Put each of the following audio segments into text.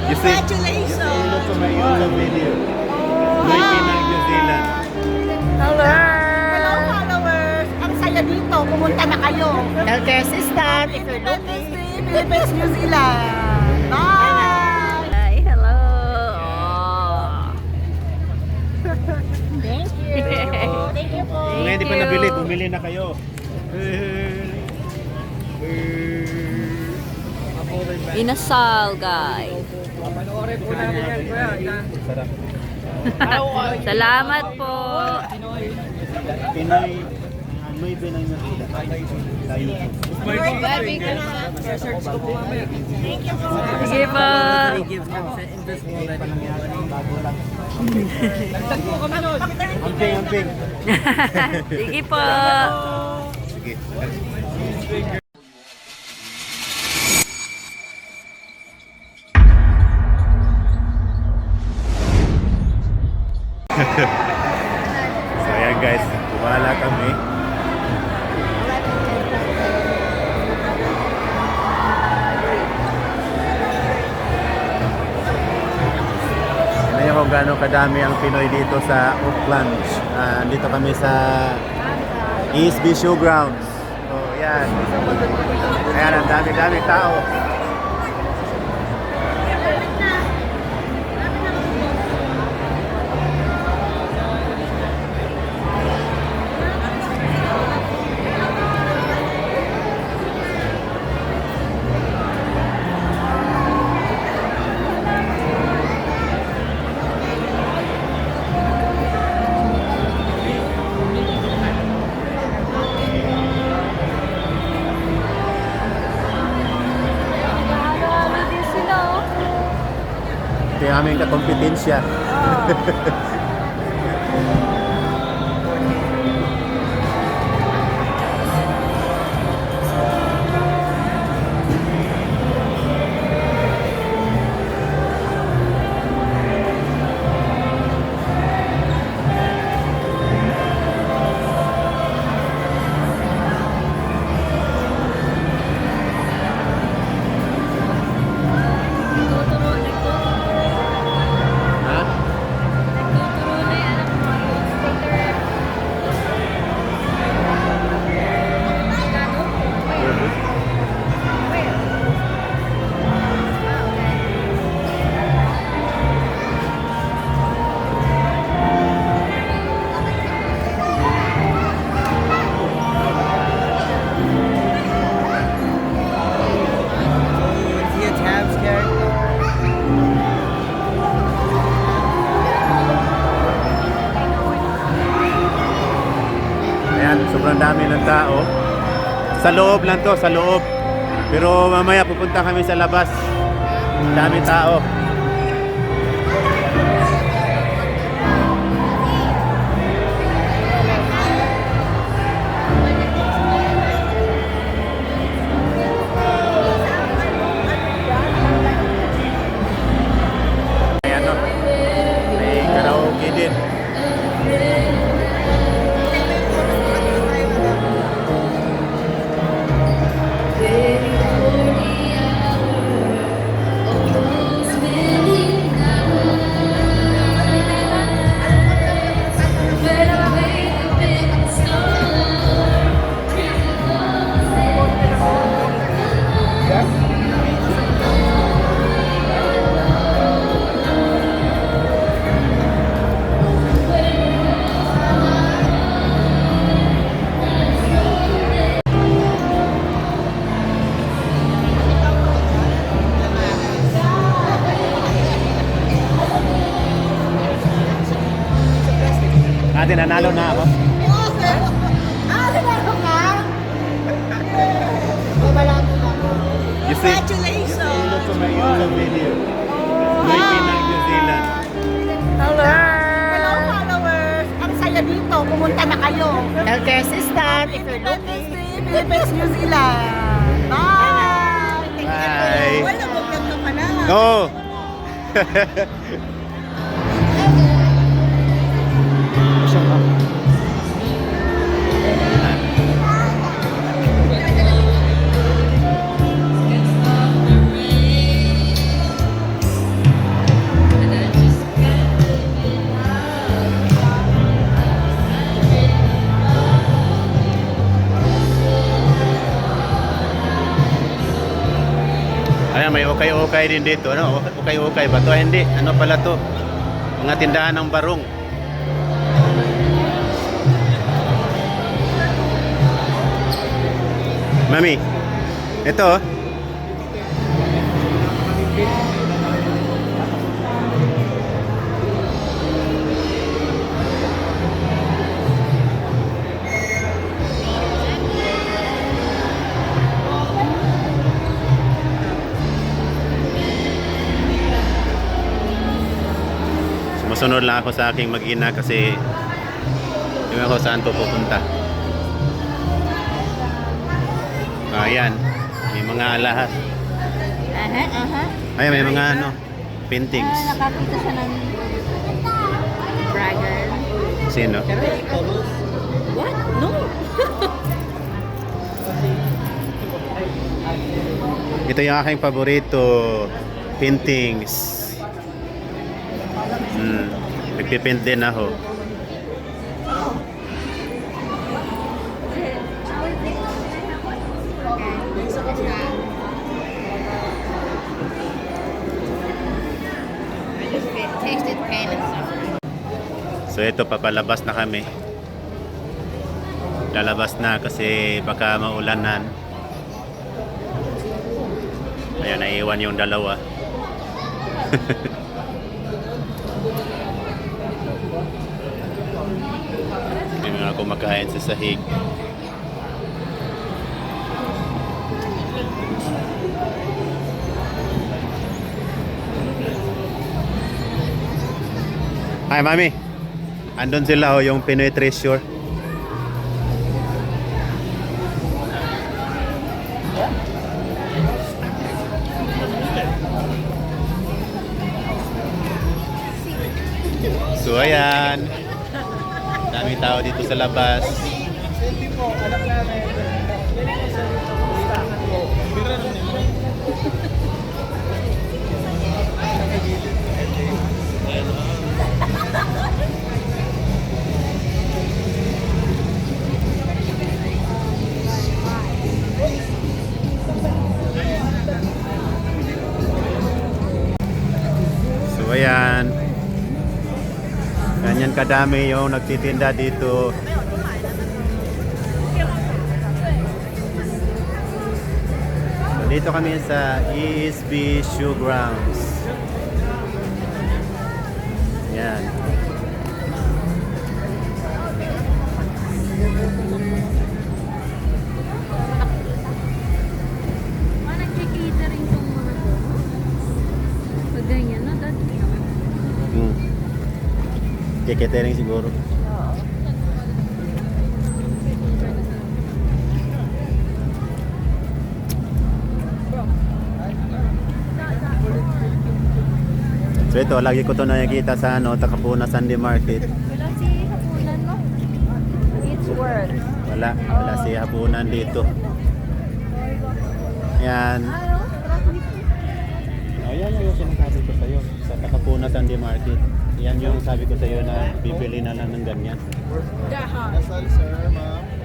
Congratulations! Look at my YouTube video. May Pinang New Zealand. Hello! Hello followers! Ang saya dito, pumunta na kayo. Healthcare assistant, if you're Philippines, looking. Philippines, New Zealand. Bye! Hi, hello. Thank you. Thank you po. Kung hindi pa nabili, bumili na kayo. Inasal, guys. Sarap. Salamat po. Pinoy, may Pinang New Zealand. Sa YouTube. Sige po. Amping, amping. Sige po. Sige. So ayan guys, kumala kami. Tignan niyo kung gaano kadami ang Pinoy dito sa Auckland. Dito kami sa East Bay Showgrounds. So yan. Ayan, ang dami-dami tao. Ito yung aming kakompetensya. Ha? Ayan, sobrang dami ng tao. Sa loob lang to, sa loob. Pero mamaya pupunta kami sa labas. Dami tao. Ayan o. May karaoke din. Ate, nanalo na ako. Nanalo ka? Babalado na. You see? Congratulations! Look at my YouTube video. May Pinang New Zealand. Hello. Hello followers! Ang saya dito, pumunta na kayo. Healthcare assistant, if you're Philippines, looking. Philippines, New Zealand. Bye! Bye. Wala, mag-vlog ka pala. No! Ayan, may ukay-ukay din dito. Ano? Ukay-ukay ba to? Hindi. Ano pala to? Mga tindahan ng barong. Mami, ito oh. Sumusunod lang ako sa aking mag-ina kasi hindi ako saan to pupunta. Ayan, may mga alahas. Ayan, may mga ano, paintings. Nakakita siya ng dragon. Sino? What? No! Ito yung aking paborito, paintings. Nagpipint din ako. So ito, papalabas na kami. Lalabas na kasi baka maulanan. Ayan, naiiwan yung dalawa. Hindi na ako makain sa sahig. Hi, Mami. Andun sila oh, yung Pinoy Treasure. So ayan, daming tao dito sa labas. So ayan, ganyan kadami yung nagtitinda dito. So, dito kami sa ESB Showgrounds. Yan. Nag-catering tong mga to. Pag ganyan, no? Catering siguro. So ito, lagi ko to nakikita sa ano, Takapuna Sunday Market. Wala si Hapunan, no? It's worth. Wala si Hapunan dito. Yan. Ayan yung sinasabi ko sa'yo, sa Takapuna Sunday Market. Yan yung sabi ko sa'yo na bibili na lang ng ganyan.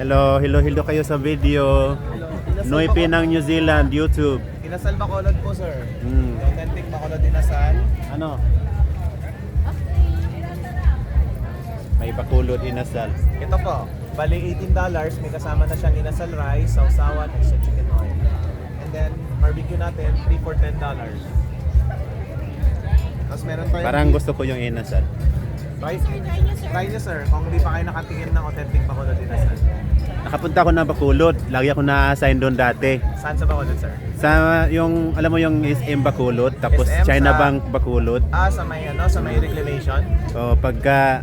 Hello kayo sa video. Noy Pinang New Zealand, YouTube. Inasal Bacolod po, sir. Authentic Bacolod inasal. Ano? May Bacolod inasal. Ito po, bali $18, may kasama na siyang inasal rice, sausawan, and chicken oil. And then, barbecue natin, 3 for $10. Tapos meron tayong Parang gusto ko yung inasal. rice. Try nyo, sir, kung hindi pa kayo nakatingin ng authentic Bacolod inasal. Nakapunta ako ng Bacolod. Lagi ako na-assign doon dati. Saan sa Bacolod, sir? Sa yung, alam mo yung SM Bacolod, tapos SM China sa- Bank Bacolod. Sa may reclamation. So pagka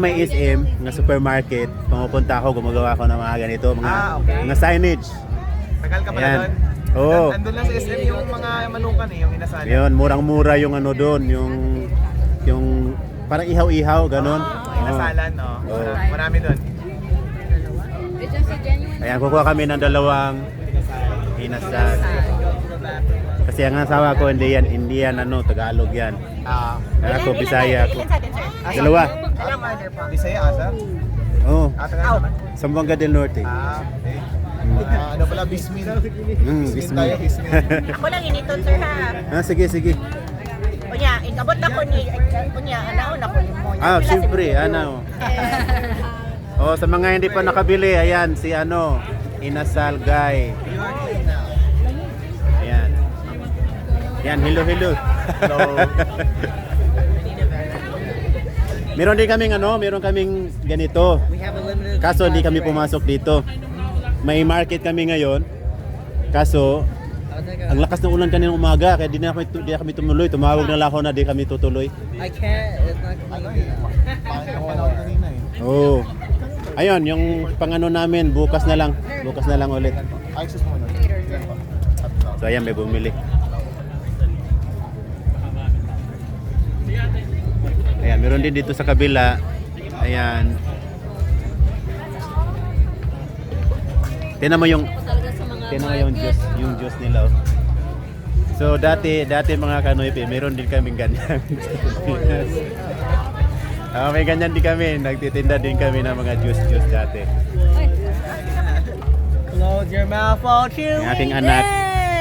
may SM na supermarket, pumupunta ako, gumagawa ako ng mga ganito, Okay. mga signage. Tagal ka pala Ayan. doon? Oo. Andun lang sa SM yung mga manukan yung inasal. Yun, murang-mura yung ano doon, yung parang ihaw-ihaw, ganun. Inasalan, no? Oo. Marami doon. Ito si genuine. Ayan, kukuha kami ng dalawang inasal. Kasi ang asawa ko, hindi yan, Tagalog yan. Ako, Bisaya ako. Dalawa. Bisaya, asa? Oo. Tagalog naman? Zamboanga del Norte. Okay. Ano pala, bismin. Bismin Bismin. tayo, bismin. Ako lang initon, sir, ha? Sige, sige. Kunya, inabot ako ni, kunya, anaon ako ni mo. Ah, siyempre, ano. Oh, sa mga hindi pa nakabili, ayan, si ano, Inasal Guy. Ayan. Ayan, hello, hello. Hello. Meron din kaming ano, meron kaming ganito. Kaso hindi kami pumasok dito. May market kami ngayon. Kaso ang lakas ng ulan kaninang umaga kaya di na kami tumuloy. Tumawag na lang ako na di kami tutuloy. I can't. It's not Ano coming eh, out. pangit ang panahon kanina eh. Oh. Ayun, yung pangano namin bukas na lang. Bukas na lang ulit. Ay, sus muna. So ayan, may bumili. Ayan, meron din dito sa kabila. Ayan. Tingnan mo yung Talaga sa mga tingnan mo yung juice nila. Oh. So dati mga kanoype, meron din kaming ganyan. May ganyan din kami. Nagtitinda din kami ng mga juice dati. Close your mouth, all chewy. Yung aking anak.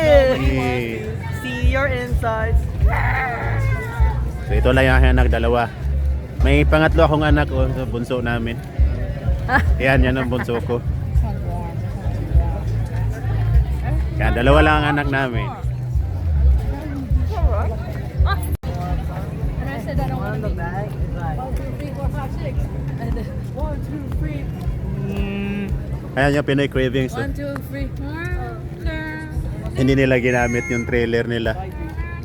Eh. See your insides. So ito lang yung aking anak, dalawa. May pangatlo akong anak, oh, sa bunso namin. Yan ang bunso ko. Yan, dalawa lang ang anak namin. And I said I don't want to be. bag is like 1, 2, 3, 4, 5, 6. And then 1, 2, 3. Ayan yung Pinoy Cravings. Oh. 1, 2, 3. Hindi nila ginamit yung trailer nila.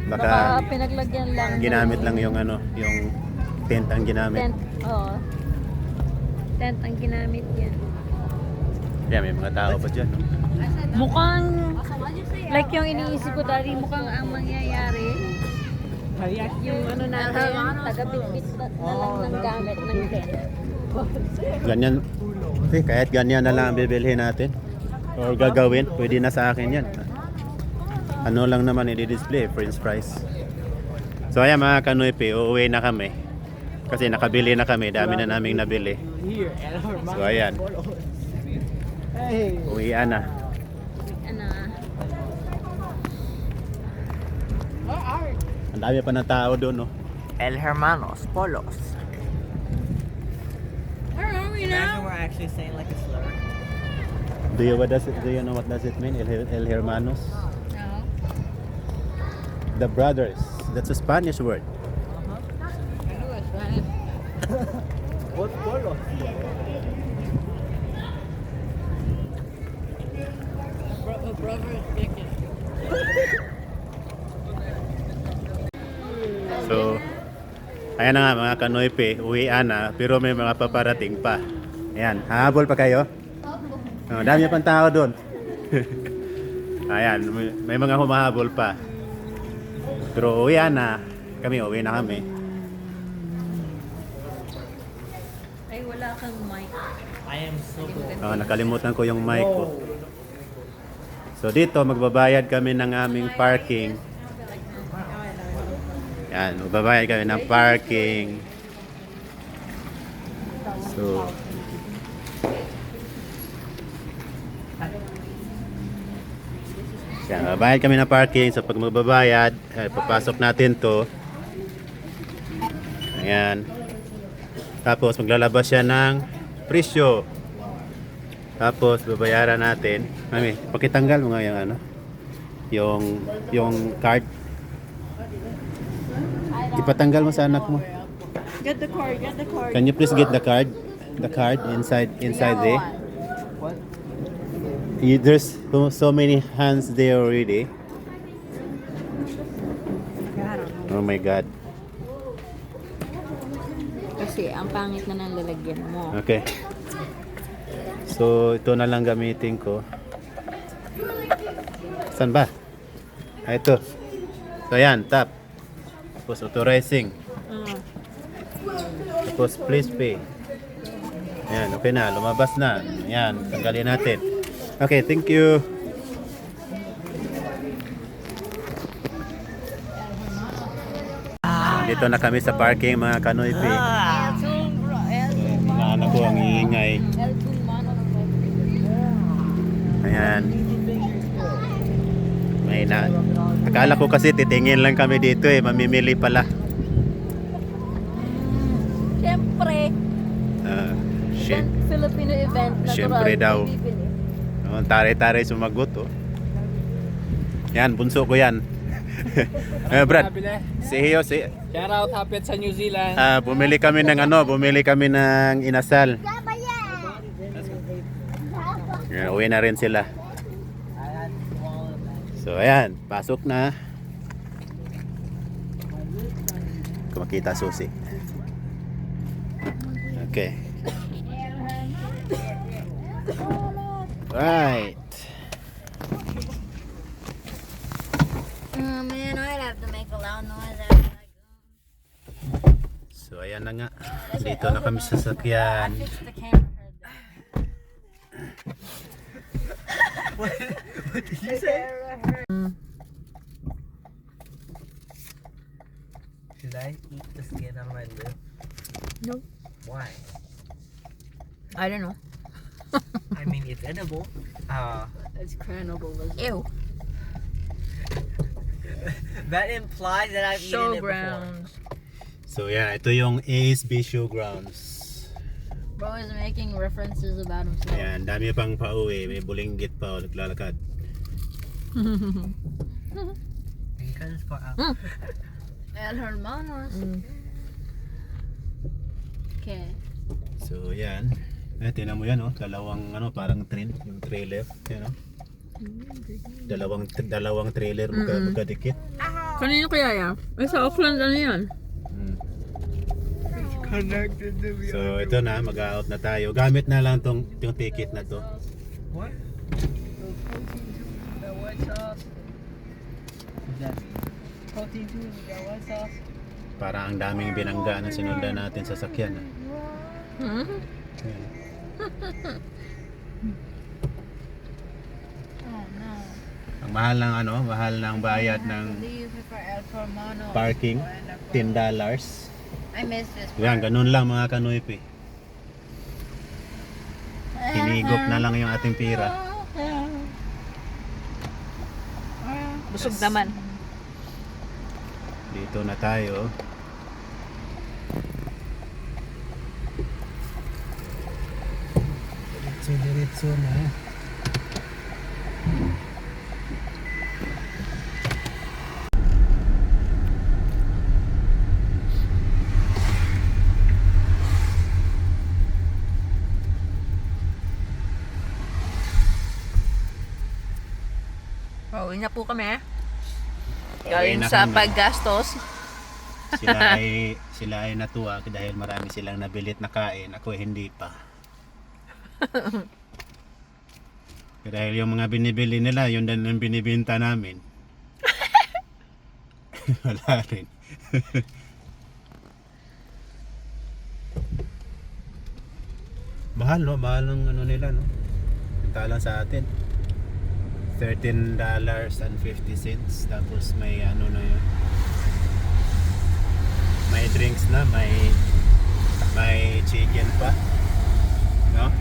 Baka Baka pinaglagyan lang. ginamit lang yung ano, yung tent ang ginamit. Tent. Oo. Tent ang ginamit yan. Yan, may mga tao pa dyan. No? Mukhang, like yung iniisip ko dati, mukhang ang mangyayari, yung ano natin, taga-bit-bit na lang ng gamit ng tent. Ganyan. Kahit ganyan na lang ang bibilhin natin. Or gagawin, pwede na sa akin yan. Ano lang naman i-display, french fries. So ayan mga kanoype, uuwi na kami. Kasi nakabili na kami, dami na naming nabili. here and her So ayan, Hey. uwian na. Ano, Ang dami pa ng tao doon, no? El Hermanos Polos. where are we Imagine now? we're actually saying like a slur. Do you know what does it mean? El Hermanos? No. The brothers. That's a Spanish word. What's Polos? Brother is chicken. So, ayan na nga mga kanoype, uwian na, pero may mga paparating pa. Ayan, hahabol pa kayo? Oh, dami pang tao doon. Ayan, may mga humahabol pa. Pero uwian na, uwi na kami. Ay, wala kang mic. I am so good. Oh, nakalimutan ko yung mic ko. So dito, magbabayad kami ng aming parking. Yan, magbabayad kami ng parking. So, yan, magbabayad kami ng parking. So pag magbabayad, papasok natin to. Ayan. Tapos maglalabas siya ng presyo. Tapos babayaran natin. Mami, pakitanggal mo nga yung ano, yung card. Ipatanggal mo sa anak mo. Get the card, get the card. Can you please get the card? The card inside there. What? There's so many hands there already. Oh my God. Kasi ang pangit na ng lalagyan mo. Okay. So ito na lang gamitin ko. Saan ba? Ah, ito. So ayan, tap. Tapos authorizing. Tapos please pay. Ayan, okay na. Lumabas na. Ayan, tanggalin natin. Okay, thank you. Dito na kami sa parking mga kanoype. Mga anak ko ang iingay. Ayan. May na. Akala ko kasi titingin lang kami dito eh. Mamimili pala. Siyempre, Shit. Filipino event, natural. Siyempre daw. bibili. Oh, tare-tare sumagot oh. Yan, bunso ko yan. Brad, si Shout out Hapit sa New Zealand. bumili kami ng inasal. Yan, uwi na rin sila. So ayan, pasok na. Kung makita susi. Okay. Right. Man, I'd have to make a loud noise after I go. So ayan na nga. Dito na kami sa sakyan. Fix the camera head there. What did you say? Should I eat the skin on my lip? No. Why? I don't know. I mean, it's edible. It's cannibalism. Ew. That implies that I've eaten it before. Showgrounds. So yeah, ito yung ASB Showgrounds. Bro is making references about himself. Ayan, dami pang pauwi. May bulinggit pa o naglalakad. Because it's far out. El Hermanos. Okay. So yan. Tinan mo yan oh, dalawang parang train, yung trailer, yan oh. Dalawang trailer magkadikit. Kanino kaya yan? Sa Auckland ano yan? Connected to me. So ito na, mag-out na tayo. Gamit na lang yung ticket na to. What? The white sauce. What's that mean? Protein too. We got white sauce. Parang ang daming binangga na sinundan natin sa sakyan. Ayan. Oh no. Ang mahal ng bayad ng Leave for El Hermano. parking, $10. I missed this. Yan, ganun lang mga kanoypi. Hinigop na lang yung ating pira. Busog naman. Dito na tayo. Diretso na. Pauwi na po kami. Pauwi Galing na sa kami. paggastos. Sila ay natuwa dahil marami silang nabilit na kain. Ako hindi pa. Dahil yung mga binibili nila, yun din ang binibenta namin. Wala rin. Mahal no? Mahal ng nila no? Talang sa atin. $13.50. Tapos may na yun. May drinks na, may chicken pa. No?